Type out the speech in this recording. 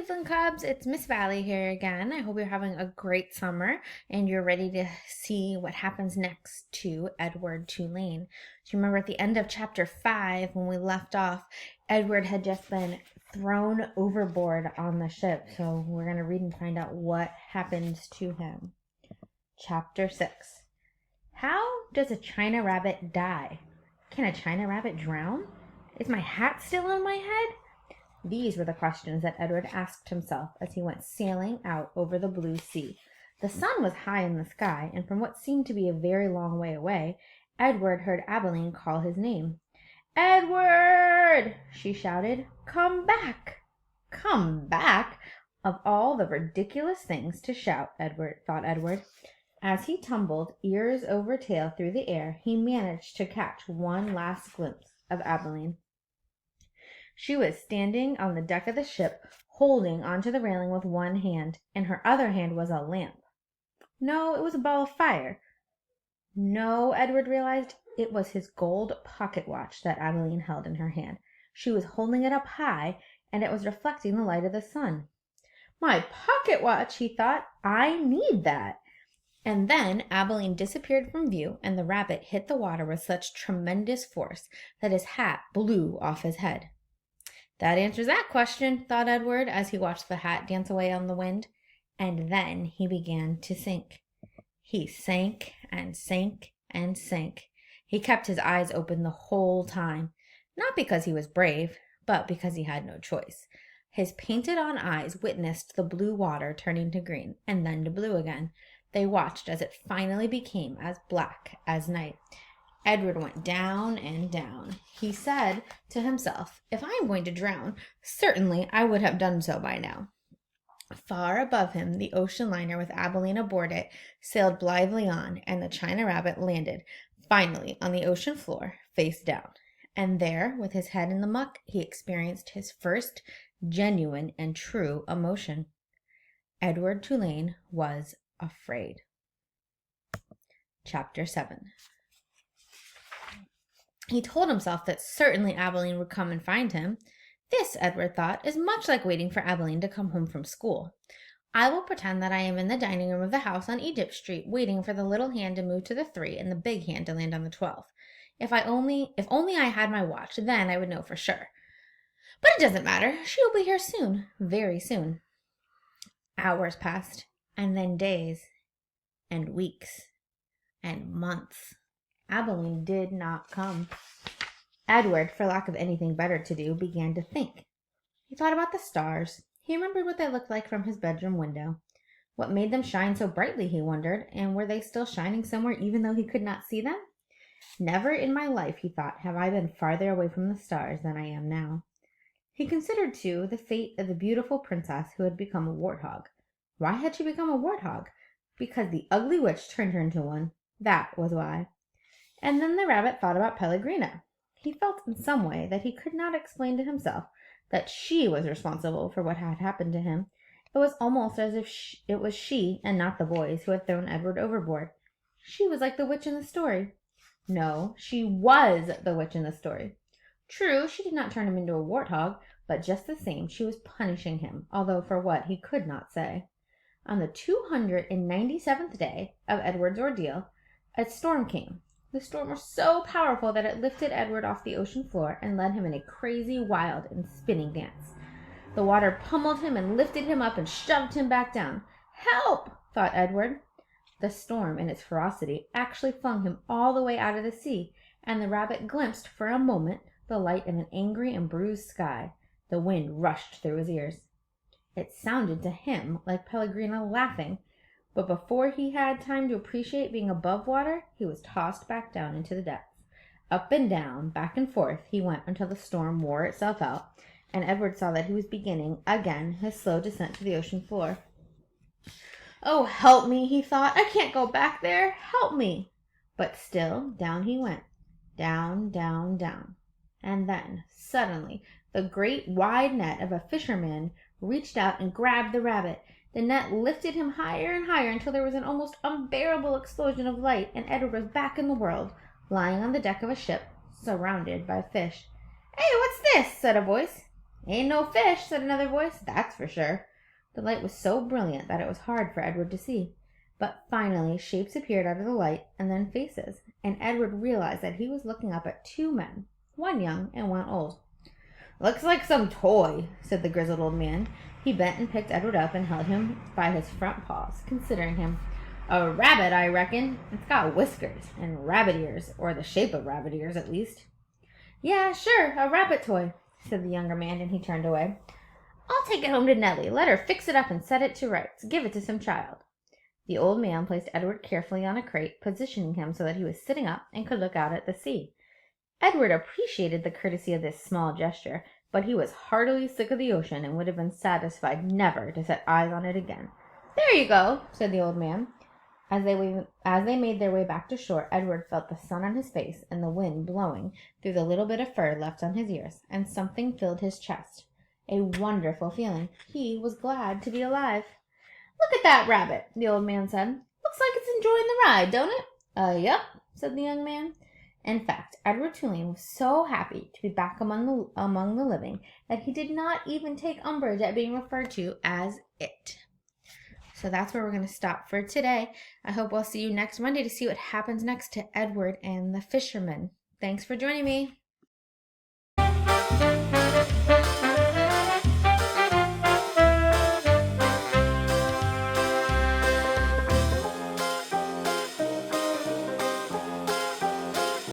Cleveland Cubs, it's Miss Valle here again. I hope you're having a great summer and you're ready to see what happens next to Edward Tulane. Do you remember at the end of chapter 5 when we left off, Edward had just been thrown overboard on the ship. So we're going to read and find out what happens to him. Chapter 6. How does a China rabbit die? Can a China rabbit drown? Is my hat still on my head? These were the questions that Edward asked himself as he went sailing out over the blue sea. The sun was high in the sky, and from what seemed to be a very long way away, Edward heard Abilene call his name. "Edward!" she shouted. "Come back!" Come back? Of all the ridiculous things to shout, thought Edward. As he tumbled ears over tail through the air, he managed to catch one last glimpse of Abilene. She was standing on the deck of the ship, holding onto the railing with one hand. In her other hand was a lamp. No, it was a ball of fire. No, Edward realized, it was his gold pocket watch that Abilene held in her hand. She was holding it up high, and it was reflecting the light of the sun. My pocket watch, he thought. I need that. And then Abilene disappeared from view, and the rabbit hit the water with such tremendous force that his hat blew off his head. That answers that question, thought Edward as he watched the hat dance away on the wind. And then he began to sink. He sank and sank and sank. He kept his eyes open the whole time, not because he was brave, but because he had no choice. His painted-on eyes witnessed the blue water turning to green and then to blue again. They watched as it finally became as black as night. Edward went down and down. He said to himself, if I am going to drown, certainly I would have done so by now. Far above him, the ocean liner with Abilene aboard it sailed blithely on, and the China rabbit landed, finally, on the ocean floor, face down. And there, with his head in the muck, he experienced his first genuine and true emotion. Edward Tulane was afraid. Chapter 7. He told himself that certainly Abilene would come and find him. This, Edward thought, is much like waiting for Abilene to come home from school. I will pretend that I am in the dining room of the house on Egypt Street, waiting for the little hand to move to the 3 and the big hand to land on the 12. If only I had my watch, then I would know for sure. But it doesn't matter. She will be here soon, very soon. Hours passed, and then days, and weeks, and months. Abilene did not come. Edward, for lack of anything better to do, began to think. He thought about the stars. He remembered what they looked like from his bedroom window. What made them shine so brightly, he wondered, and were they still shining somewhere even though he could not see them? Never in my life, he thought, have I been farther away from the stars than I am now. He considered, too, the fate of the beautiful princess who had become a warthog. Why had she become a warthog? Because the ugly witch turned her into one. That was why. And then the rabbit thought about Pellegrina. He felt in some way that he could not explain to himself that she was responsible for what had happened to him. It was almost as if it was she and not the boys who had thrown Edward overboard. She was like the witch in the story. No, she was the witch in the story. True, she did not turn him into a warthog, but just the same she was punishing him, although for what he could not say. On the 297th day of Edward's ordeal, a storm came. The storm was so powerful that it lifted Edward off the ocean floor and led him in a crazy, wild, and spinning dance. The water pummeled him and lifted him up and shoved him back down. Help! Thought Edward. The storm, in its ferocity, actually flung him all the way out of the sea, and the rabbit glimpsed for a moment the light of an angry and bruised sky. The wind rushed through his ears. It sounded to him like Pellegrina laughing, but before he had time to appreciate being above water, he was tossed back down into the depths. Up and down, back and forth, he went until the storm wore itself out, and Edward saw that he was beginning, again, his slow descent to the ocean floor. Oh, help me, he thought. I can't go back there. Help me. But still, down he went. Down, down, down. And then, suddenly, the great wide net of a fisherman reached out and grabbed the rabbit. The net lifted him higher and higher until there was an almost unbearable explosion of light, and Edward was back in the world, lying on the deck of a ship, surrounded by fish. Hey, what's this? Said a voice. "Ain't no fish," said another voice, "that's for sure." The light was so brilliant that it was hard for Edward to see. But finally shapes appeared out of the light, and then faces, and Edward realized that he was looking up at two men, one young and one old. "Looks like some toy," said the grizzled old man. He bent and picked Edward up and held him by his front paws, considering him. "A rabbit, I reckon. It's got whiskers and rabbit ears, or the shape of rabbit ears at least." "Yeah, sure, a rabbit toy," said the younger man, and he turned away. "I'll take it home to Nellie. Let her fix it up and set it to rights. Give it to some child." The old man placed Edward carefully on a crate, positioning him so that he was sitting up and could look out at the sea. Edward appreciated the courtesy of this small gesture, but he was heartily sick of the ocean and would have been satisfied never to set eyes on it again. "There you go," said the old man. As they made their way back to shore, Edward felt the sun on his face and the wind blowing through the little bit of fur left on his ears, and something filled his chest. A wonderful feeling. He was glad to be alive. "Look at that rabbit," the old man said. "Looks like it's enjoying the ride, don't it?" Yep," said the young man. In fact, Edward Tulane was so happy to be back among the living that he did not even take umbrage at being referred to as it. So that's where we're going to stop for today. I hope I'll see you next Monday to see what happens next to Edward and the fisherman. Thanks for joining me.